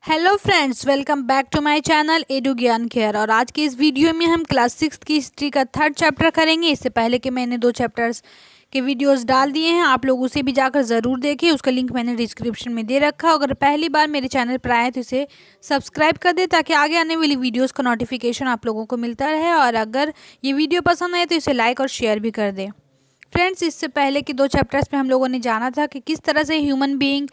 Hello friends, welcome back to my channel एडू ज्ञान खेयर। और आज के इस वीडियो में हम क्लास 6 की हिस्ट्री का थर्ड चैप्टर करेंगे। इससे पहले कि मैंने 2 चैप्टर्स के वीडियोस डाल दिए हैं, आप लोग उसे भी जाकर ज़रूर देखें। उसका लिंक मैंने डिस्क्रिप्शन में दे रखा। अगर पहली बार मेरे चैनल पर आए तो इसे सब्सक्राइब कर दे ताकि आगे आने वाली वीडियोज़ का नोटिफिकेशन आप लोगों को मिलता रहे। और अगर ये वीडियो पसंद आए तो इसे लाइक और शेयर भी कर दें। फ्रेंड्स, इससे पहले कि 2 चैप्टर्स में हम लोगों ने जाना था कि किस तरह से ह्यूमन बीइंग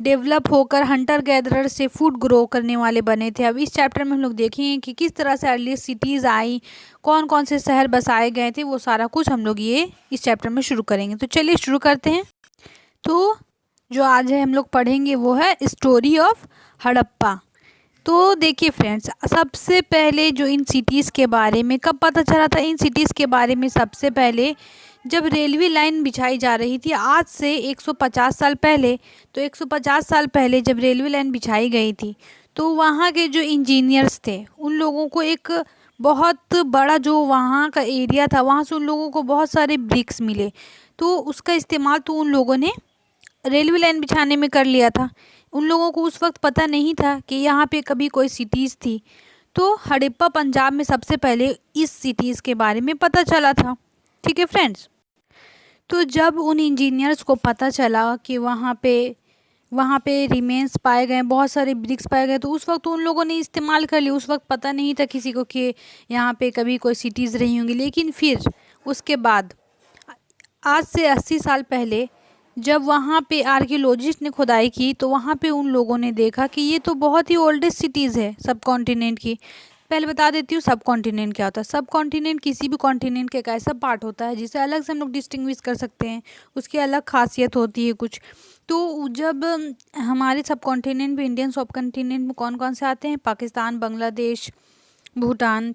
डेवलप होकर हंटर गैदरर से फूड ग्रो करने वाले बने थे। अब इस चैप्टर में हम लोग देखेंगे कि किस तरह से अर्ली सिटीज़ आई, कौन कौन से शहर बसाए गए थे, वो सारा कुछ हम लोग ये इस चैप्टर में शुरू करेंगे। तो चलिए शुरू करते हैं। तो जो आज है हम लोग पढ़ेंगे वो है स्टोरी ऑफ हड़प्पा। तो देखिए फ्रेंड्स, सबसे पहले जो इन सिटीज़ के बारे में कब पता चला था, इन सिटीज़ के बारे में सबसे पहले जब रेलवे लाइन बिछाई जा रही थी आज से 150 साल पहले। तो 150 साल पहले जब रेलवे लाइन बिछाई गई थी तो वहाँ के जो इंजीनियर्स थे उन लोगों को एक बहुत बड़ा जो वहाँ का एरिया था, वहाँ से उन लोगों को बहुत सारे ब्रिक्स मिले। तो उसका इस्तेमाल तो उन लोगों ने रेलवे लाइन बिछाने में कर लिया था। उन लोगों को उस वक्त पता नहीं था कि यहाँ पे कभी कोई सिटीज़ थी। तो हड़प्पा पंजाब में सबसे पहले इस सिटीज़ के बारे में पता चला था। ठीक है फ्रेंड्स। तो जब उन इंजीनियर्स को पता चला कि वहाँ पे रिमेन्स पाए गए, बहुत सारे ब्रिक्स पाए गए, तो उस वक्त उन लोगों ने इस्तेमाल कर लिया। उस वक्त पता नहीं था किसी को कि यहाँ पे कभी कोई सिटीज़ रही होंगी। लेकिन फिर उसके बाद आज से 80 साल पहले जब वहाँ पे आर्कियोलॉजिस्ट ने खुदाई की तो वहाँ पे उन लोगों ने देखा कि ये तो बहुत ही ओल्डेस्ट सिटीज़ है सब कॉन्टिनेंट की। पहले बता देती हूँ सब कॉन्टिनेंट क्या होता है। सब कॉन्टिनेंट किसी भी कॉन्टिनेंट का एक ऐसा पार्ट होता है जिसे अलग से हम लोग डिस्टिंग्विश कर सकते हैं, उसकी अलग खासियत होती है कुछ। तो जब हमारे सब कॉन्टिनेंट में, इंडियन सब कॉन्टिनेंट में कौन कौन से आते हैं, पाकिस्तान, बांग्लादेश, भूटान,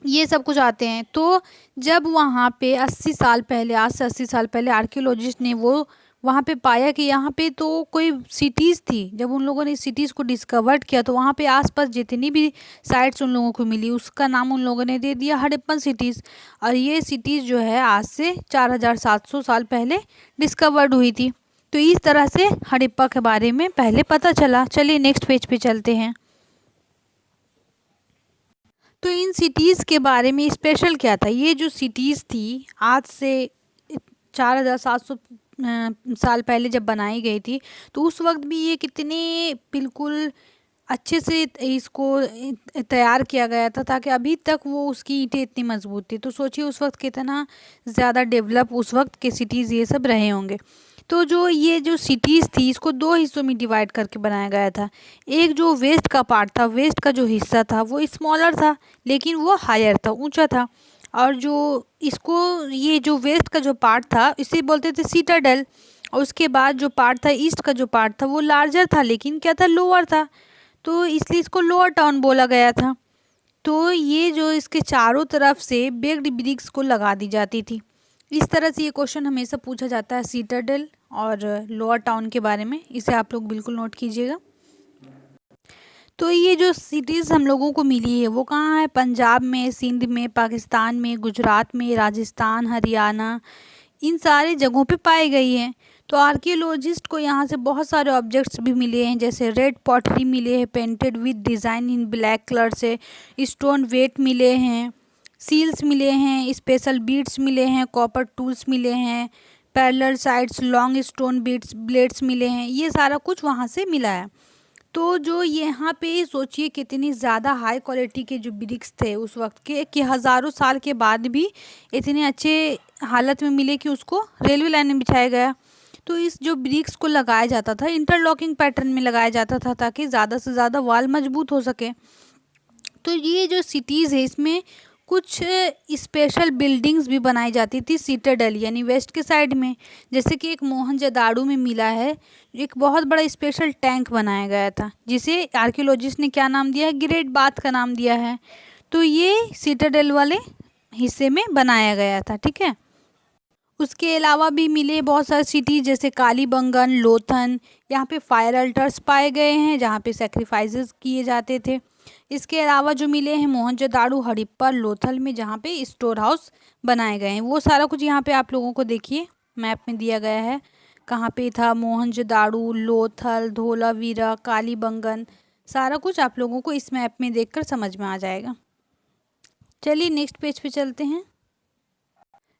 ये सब कुछ आते हैं। तो जब वहाँ पे 80 साल पहले, आज से 80 साल पहले आर्कियोलॉजिस्ट ने वो वहाँ पे पाया कि यहाँ पे तो कोई सिटीज़ थी। जब उन लोगों ने इस सिटीज़ को डिस्कवर्ड किया तो वहाँ पे आसपास जितनी भी साइट्स उन लोगों को मिली उसका नाम उन लोगों ने दे दिया हड़प्पन सिटीज़। और ये सिटीज़ जो है आज से 4700 साल पहले डिस्कवर्ड हुई थी। तो इस तरह से हड़प्पा के बारे में पहले पता चला। चलिए नेक्स्ट पेज पे चलते हैं। तो इन सिटीज़ के बारे में स्पेशल क्या था। ये जो सिटीज़ थी आज से 4700 साल पहले जब बनाई गई थी तो उस वक्त भी ये कितने बिल्कुल अच्छे से इसको तैयार किया गया था ताकि अभी तक वो उसकी ईंटें इतनी मजबूत थी। तो सोचिए उस वक्त कितना ज़्यादा डेवलप उस वक्त के सिटीज़ ये सब रहे होंगे। तो जो ये जो सिटीज़ थी इसको 2 हिस्सों में डिवाइड करके बनाया गया था। एक जो वेस्ट का पार्ट था, वेस्ट का जो हिस्सा था वो स्मॉलर था लेकिन वो हायर था, ऊंचा था। और जो इसको ये जो वेस्ट का जो पार्ट था इसे बोलते थे सीटाडेल। और उसके बाद जो पार्ट था ईस्ट का जो पार्ट था वो लार्जर था लेकिन क्या था, लोअर था। तो इसलिए इसको लोअर टाउन बोला गया था। तो ये जो इसके चारों तरफ से बेग्ड ब्रिक्स को लगा दी जाती थी। इस तरह से ये क्वेश्चन हमेशा पूछा जाता है सीटाडेल और लोअर टाउन के बारे में, इसे आप लोग बिल्कुल नोट कीजिएगा। तो ये जो सिटीज़ हम लोगों को मिली है वो कहाँ है, पंजाब में, सिंध में, पाकिस्तान में, गुजरात में, राजस्थान, हरियाणा, इन सारे जगहों पे पाई गई हैं। तो आर्कियोलॉजिस्ट को यहाँ से बहुत सारे ऑब्जेक्ट्स भी मिले हैं, जैसे रेड पॉटरी मिले हैं painted with design in black colour से, स्टोन वेट मिले हैं, सील्स मिले हैं, स्पेशल बीड्स मिले हैं, कॉपर टूल्स मिले हैं, parallel sides, long stone beads blades मिले हैं। ये सारा कुछ वहाँ से मिला है। तो जो यहाँ पे सोचिए कितनी ज़्यादा हाई क्वालिटी के जो ब्रिक्स थे उस वक्त के, कि हज़ारों साल के बाद भी इतने अच्छे हालत में मिले कि उसको रेलवे लाइन में बिछाया गया। तो इस जो ब्रिक्स को लगाया जाता था इंटरलॉकिंग पैटर्न में लगाया जाता था ताकि ज़्यादा से ज़्यादा वॉल मजबूत हो सके। तो ये जो सिटीज़ है इसमें कुछ स्पेशल बिल्डिंग्स भी बनाई जाती थी सिटाडेल यानी वेस्ट के साइड में। जैसे कि एक मोहनजोदाड़ो में मिला है, एक बहुत बड़ा स्पेशल टैंक बनाया गया था जिसे आर्कियोलॉजिस्ट ने क्या नाम दिया है, ग्रेट बाथ का नाम दिया है। तो ये सिटाडेल वाले हिस्से में बनाया गया था। ठीक है। उसके अलावा भी मिले बहुत सारे सिटी जैसे कालीबंगन, लोथन, यहाँ पे फायर अल्टर्स पाए गए हैं जहाँ पे सेक्रीफाइसेस किए जाते थे। इसके अलावा जो मिले हैं मोहनजोदाड़ो, हड़प्पा, लोथल में जहाँ पे स्टोर हाउस बनाए गए हैं। वो सारा कुछ यहाँ पे आप लोगों को देखिए मैप में दिया गया है कहाँ पे था, मोहनजोदाड़ो, लोथल, धोलावीरा, कालीबंगन, सारा कुछ आप लोगों को इस मैप में देखकर समझ में आ जाएगा। चलिए नेक्स्ट पेज पे चलते हैं।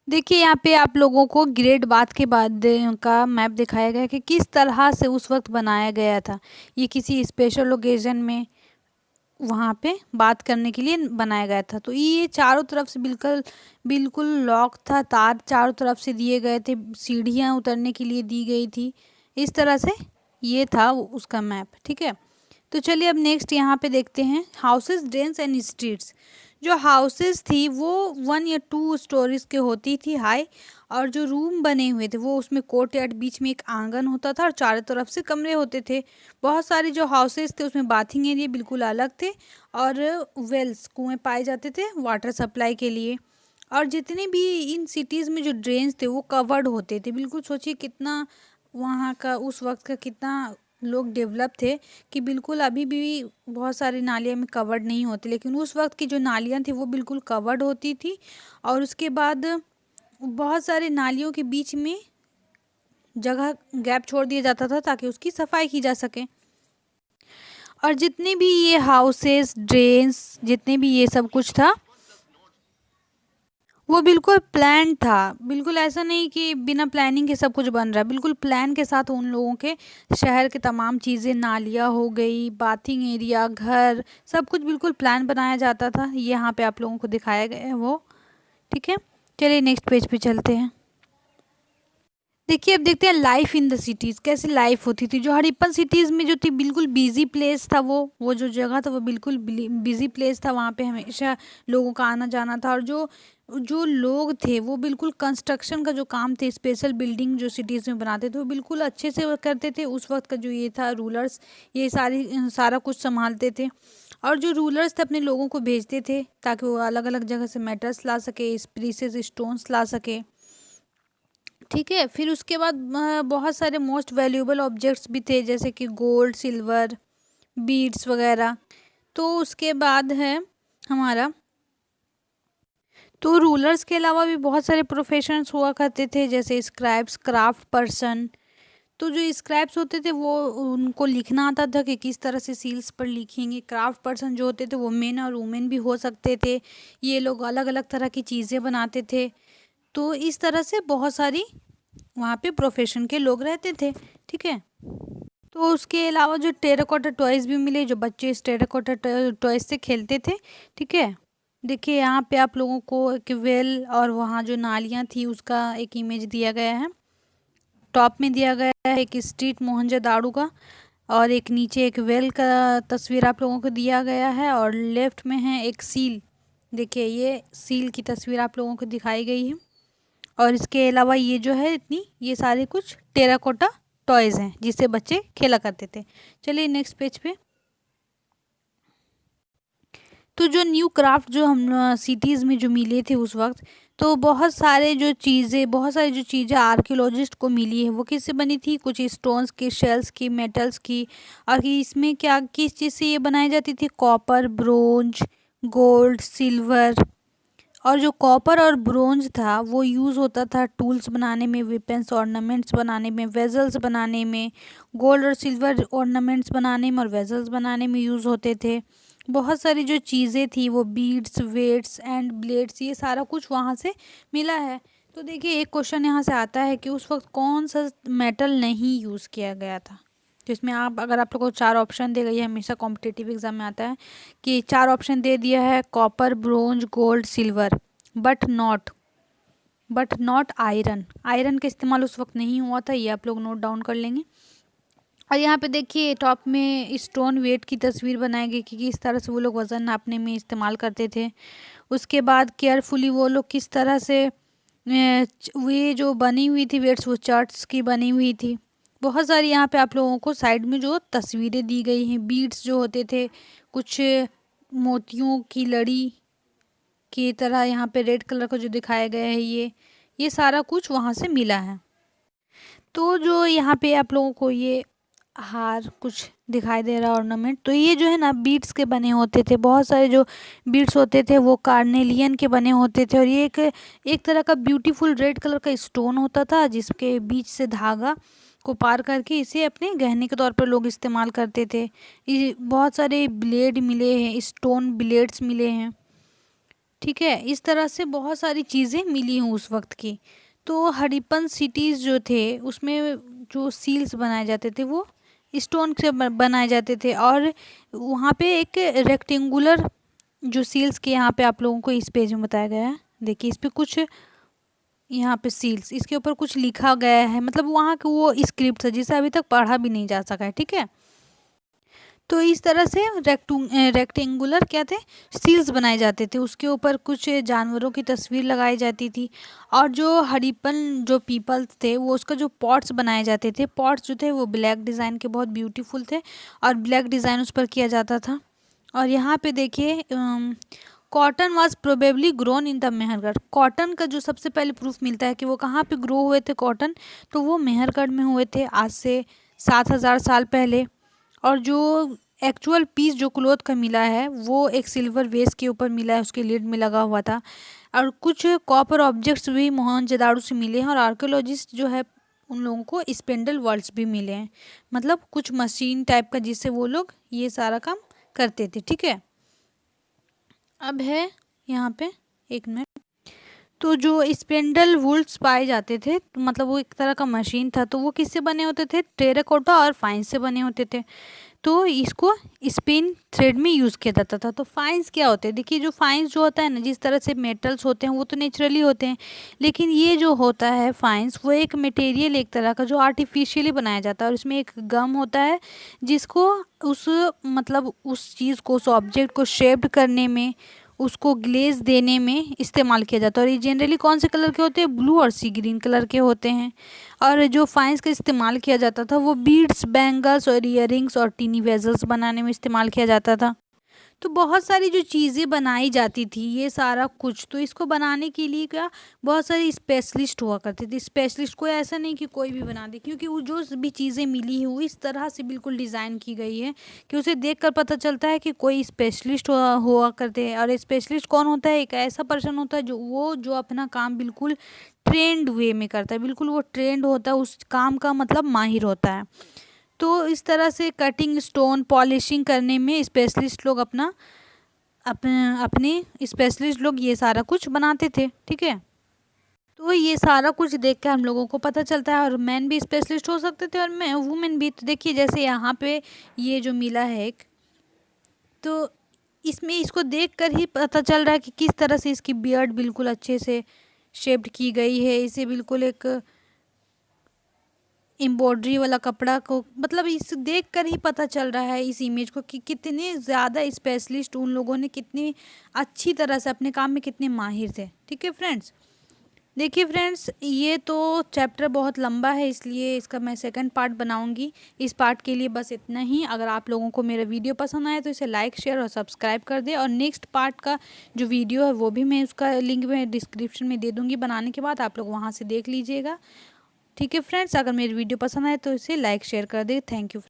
देखिए यहाँ पे आप लोगों को ग्रेट बाथ के बाद का मैप दिखाया गया है कि किस तरह से उस वक्त बनाया गया था। ये किसी स्पेशल ओकेजन में वहाँ पे बात करने के लिए बनाया गया था। तो ये चारों तरफ से बिल्कुल बिल्कुल लॉक था, तार चारों तरफ से दिए गए थे, सीढ़ियाँ उतरने के लिए दी गई थी। इस तरह से ये था उसका मैप, ठीक है। तो चलिए अब नेक्स्ट यहाँ पे देखते हैं हाउसेस, ड्रेन्स एंड स्ट्रीट्स। जो हाउसेस थी वो 1 या 2 स्टोरीज के होती थी हाई, और जो रूम बने हुए थे वो उसमें कोर्टयार्ड, बीच में एक आंगन होता था और चारों तरफ से कमरे होते थे। बहुत सारे जो हाउसेस थे उसमें बाथिंग एरिया बिल्कुल अलग थे, और वेल्स, कुएं पाए जाते थे वाटर सप्लाई के लिए। और जितने भी इन सिटीज़ में जो ड्रेन्स थे वो कवर्ड होते थे। बिल्कुल सोचिए कितना वहाँ का उस वक्त का कितना लोग डेवलप थे कि बिल्कुल अभी भी बहुत सारी नालियाँ में कवर्ड नहीं होती, लेकिन उस वक्त की जो नालियाँ थी वो बिल्कुल कवर्ड होती थी। और उसके बाद बहुत सारे नालियों के बीच में जगह गैप छोड़ दिया जाता था ताकि उसकी सफाई की जा सके। और जितने भी ये हाउसेस, ड्रेन्स, जितने भी ये सब कुछ था वो बिल्कुल प्लान था। बिल्कुल ऐसा नहीं कि बिना प्लानिंग के सब कुछ बन रहा है, बिल्कुल प्लान के साथ उन लोगों के शहर के तमाम चीज़ें, नालियाँ हो गई, बाथिंग एरिया, घर, सब कुछ बिल्कुल प्लान बनाया जाता था। यहाँ पे आप लोगों को दिखाया गया है वो, ठीक है। चलिए नेक्स्ट पेज पे चलते हैं। देखिए अब देखते हैं लाइफ इन द सिटीज़, कैसे लाइफ होती थी। जो हड़प्पन सिटीज़ में जो थी बिल्कुल बिजी प्लेस था, वो जो जगह था वो बिल्कुल बिजी प्लेस था। वहाँ पे हमेशा लोगों का आना जाना था, और जो जो लोग थे वो बिल्कुल कंस्ट्रक्शन का जो काम थे, स्पेशल बिल्डिंग जो सिटीज़ में बनाते थे वो बिल्कुल अच्छे से वो करते थे। उस वक्त का जो ये था रूलर्स, ये सारा कुछ संभालते थे। और जो रूलर्स थे अपने लोगों को भेजते थे ताकि वो अलग अलग जगह से मेटल्स ला सके, प्रीशियस स्टोन्स ला सके, ठीक है। फिर उसके बाद बहुत सारे मोस्ट वैल्यूएबल ऑब्जेक्ट्स भी थे जैसे कि गोल्ड, सिल्वर, बीड्स वगैरह। तो उसके बाद है हमारा, तो रूलर्स के अलावा भी बहुत सारे प्रोफेशंस हुआ करते थे जैसे स्क्राइब्स, क्राफ्ट पर्सन। तो जो स्क्राइब्स होते थे वो उनको लिखना आता था कि किस तरह से सील्स पर लिखेंगे। क्राफ्ट पर्सन जो होते थे वो मेन और वुमेन भी हो सकते थे। ये लोग अलग अलग तरह की चीज़ें बनाते थे। तो इस तरह से बहुत सारी वहाँ पे प्रोफेशन के लोग रहते थे, ठीक है। तो उसके अलावा जो टेराकोटा टॉयज़ भी मिले, जो बच्चे इस टेराकोटा टॉयज़ से खेलते थे, ठीक है। देखिए यहाँ पे आप लोगों को एक वेल और वहाँ जो नालियाँ थी उसका एक इमेज दिया गया है। टॉप में दिया गया है एक स्ट्रीट मोहनजोदाड़ो का, और एक नीचे एक वेल का तस्वीर आप लोगों को दिया गया है, और लेफ्ट में है एक सील। देखिए ये सील की तस्वीर आप लोगों को दिखाई गई है। और इसके अलावा ये जो है इतनी, ये सारे कुछ टेराकोटा टॉयज़ हैं जिससे बच्चे खेला करते थे। चलिए नेक्स्ट पेज पे। तो जो न्यू क्राफ्ट जो हम सिटीज़ में जो मिले थे उस वक्त, तो बहुत सारी जो चीज़ें आर्कियोलॉजिस्ट को मिली है वो किससे बनी थी, कुछ स्टोन्स की, शेल्स की, मेटल्स की। और कि इसमें क्या किस चीज़ से ये बनाई जाती थी, कॉपर, ब्रोंज, गोल्ड, सिल्वर। और जो कॉपर और ब्रोंज था वो यूज़ होता था टूल्स बनाने में, वेपन्स, ऑर्नामेंट्स बनाने में, वेजल्स बनाने में। गोल्ड और सिल्वर ऑर्नामेंट्स बनाने में और वेजल्स बनाने में यूज़ होते थे। बहुत सारी जो चीज़ें थी वो बीड्स, वेट्स एंड ब्लेड्स, ये सारा कुछ वहाँ से मिला है। तो देखिए एक क्वेश्चन यहाँ से आता है कि उस वक्त कौन सा मेटल नहीं यूज़ किया गया था। तो इसमें अगर आप लोग को 4 ऑप्शन दे गई है, हमेशा कॉम्पिटिटिव एग्जाम में आता है कि 4 ऑप्शन दे दिया है, copper, bronze, gold, silver, but not iron. Iron का इस्तेमाल उस वक्त नहीं हुआ था, ये आप लोग नोट डाउन कर लेंगे। और यहाँ पे देखिए टॉप में स्टोन वेट की तस्वीर बनाई गई कि किस तरह से वो लोग वज़न नापने में इस्तेमाल करते थे। उसके बाद केयरफुली वो लोग किस तरह से वे जो बनी हुई थी वेट्स, वो चार्ट्स की बनी हुई थी। बहुत सारी यहाँ पे आप लोगों को साइड में जो तस्वीरें दी गई हैं, बीड्स जो होते थे, कुछ मोतियों की लड़ी की तरह यहाँ पे रेड कलर का जो दिखाया गया है, ये सारा कुछ वहाँ से मिला है। तो जो यहाँ पे आप लोगों को ये हार कुछ दिखाई दे रहा है ऑर्नामेंट, तो ये जो है ना बीड्स के बने होते थे। बहुत सारे जो बीड्स होते थे वो कार्नेलियन के बने होते थे, और ये एक तरह का ब्यूटीफुल रेड कलर का स्टोन होता था जिसके बीच से धागा को पार करके इसे अपने गहने के तौर पर लोग इस्तेमाल करते थे। ये बहुत सारे ब्लेड मिले हैं, स्टोन ब्लेड्स मिले हैं, ठीक है। इस तरह से बहुत सारी चीज़ें मिली हैं उस वक्त की। तो हड़प्पन सिटीज़ जो थे उसमें जो सील्स बनाए जाते थे वो स्टोन से बनाए जाते थे, और वहाँ पे एक रेक्टेंगुलर जो सील्स के यहाँ पे आप लोगों को इस पेज में बताया गया है। देखिए इस पे कुछ, यहाँ पे सील्स, इसके ऊपर कुछ लिखा गया है, मतलब वहाँ का वो स्क्रिप्ट है जिसे अभी तक पढ़ा भी नहीं जा सका है, ठीक है। तो इस तरह से रेक्टेंगुलर क्या थे, सील्स बनाए जाते थे, उसके ऊपर कुछ जानवरों की तस्वीर लगाई जाती थी। और जो हड़प्पन जो पीपल्स थे वो उसका जो पॉट्स बनाए जाते थे, पॉट्स जो थे वो ब्लैक डिज़ाइन के बहुत ब्यूटीफुल थे और ब्लैक डिज़ाइन उस पर किया जाता था। और यहाँ पे देखिए cotton was probably grown in the Mehrgarh. Cotton का जो सबसे पहले प्रूफ मिलता है कि वो कहाँ पे ग्रो हुए थे कॉटन, तो वो मेहरगढ़ में हुए थे आज से 7,000 साल पहले। और जो एक्चुअल पीस जो क्लोथ का मिला है वो एक सिल्वर वेस के ऊपर मिला है, उसके लिड में लगा हुआ था। और कुछ कॉपर ऑब्जेक्ट्स भी मोहनजोदाड़ो से मिले हैं, और आर्कियोलॉजिस्ट जो है उन लोगों को स्पेंडल वर्ड्स भी मिले हैं, मतलब कुछ मशीन टाइप का जिससे वो लोग ये सारा काम करते थे, ठीक है। अब है यहाँ पे एक मिनट, तो जो स्पेंडल वुल्स पाए जाते थे तो मतलब वो एक तरह का मशीन था, तो वो किससे बने होते थे, टेराकोटा और फाइंस से बने होते थे। तो इसको स्पिन थ्रेड में यूज़ किया जाता था। तो फाइंस क्या होते हैं, देखिए जो फाइंस जो होता है ना, जिस तरह से मेटल्स होते हैं वो तो नेचुरली होते हैं, लेकिन ये जो होता है फाइंस वो एक मटेरियल एक तरह का जो आर्टिफिशियली बनाया जाता है, और इसमें एक गम होता है जिसको उस मतलब उस चीज़ को, उस ऑब्जेक्ट को शेप्ड करने में, उसको ग्लेज देने में इस्तेमाल किया जाता है। और ये जनरली कौन से कलर के होते हैं, ब्लू और सी ग्रीन कलर के होते हैं। और जो फाइंस का इस्तेमाल किया जाता था वो बीड्स, बैंगल्स और ईयरिंग्स और टीनी वेजल्स बनाने में इस्तेमाल किया जाता था। तो बहुत सारी जो चीज़ें बनाई जाती थी ये सारा कुछ, तो इसको बनाने के लिए क्या, बहुत सारे स्पेशलिस्ट हुआ करते थे। स्पेशलिस्ट कोई ऐसा नहीं कि कोई भी बना दे, क्योंकि वो जो भी चीज़ें मिली है वो इस तरह से बिल्कुल डिज़ाइन की गई है कि उसे देखकर पता चलता है कि कोई स्पेशलिस्ट हुआ करते हैं। और स्पेशलिस्ट कौन होता है, एक ऐसा पर्सन होता है जो अपना काम बिल्कुल ट्रेंड वे में करता है, बिल्कुल वो ट्रेंड होता है उस काम का, मतलब माहिर होता है। तो इस तरह से कटिंग, स्टोन पॉलिशिंग करने में स्पेशलिस्ट लोग अपने स्पेशलिस्ट लोग ये सारा कुछ बनाते थे, ठीक है। तो ये सारा कुछ देख के हम लोगों को पता चलता है, और मैन भी स्पेशलिस्ट हो सकते थे और मैं वुमेन भी। तो देखिए जैसे यहाँ पे ये जो मिला है एक, तो इसमें इसको देख कर ही पता चल रहा है कि किस तरह से इसकी बियर्ड बिल्कुल अच्छे से शेप्ड की गई है। इसे बिल्कुल एक एम्ब्रॉयडरी वाला कपड़ा को, मतलब इस देख कर ही पता चल रहा है इस इमेज को कि कितने ज़्यादा स्पेशलिस्ट उन लोगों ने, कितनी अच्छी तरह से अपने काम में कितने माहिर थे, ठीक है फ्रेंड्स। देखिए फ्रेंड्स, ये तो चैप्टर बहुत लंबा है इसलिए इसका मैं सेकंड पार्ट बनाऊंगी। इस पार्ट के लिए बस इतना ही। अगर आप लोगों को मेरा वीडियो पसंद आए तो इसे लाइक, शेयर और सब्सक्राइब कर दे। और नेक्स्ट पार्ट का जो वीडियो है वो भी मैं उसका लिंक में डिस्क्रिप्शन में दे दूँगी, बनाने के बाद आप लोग वहाँ से देख लीजिएगा, ठीक है फ्रेंड्स। अगर मेरी वीडियो पसंद आए तो इसे लाइक शेयर कर दे। Thank you.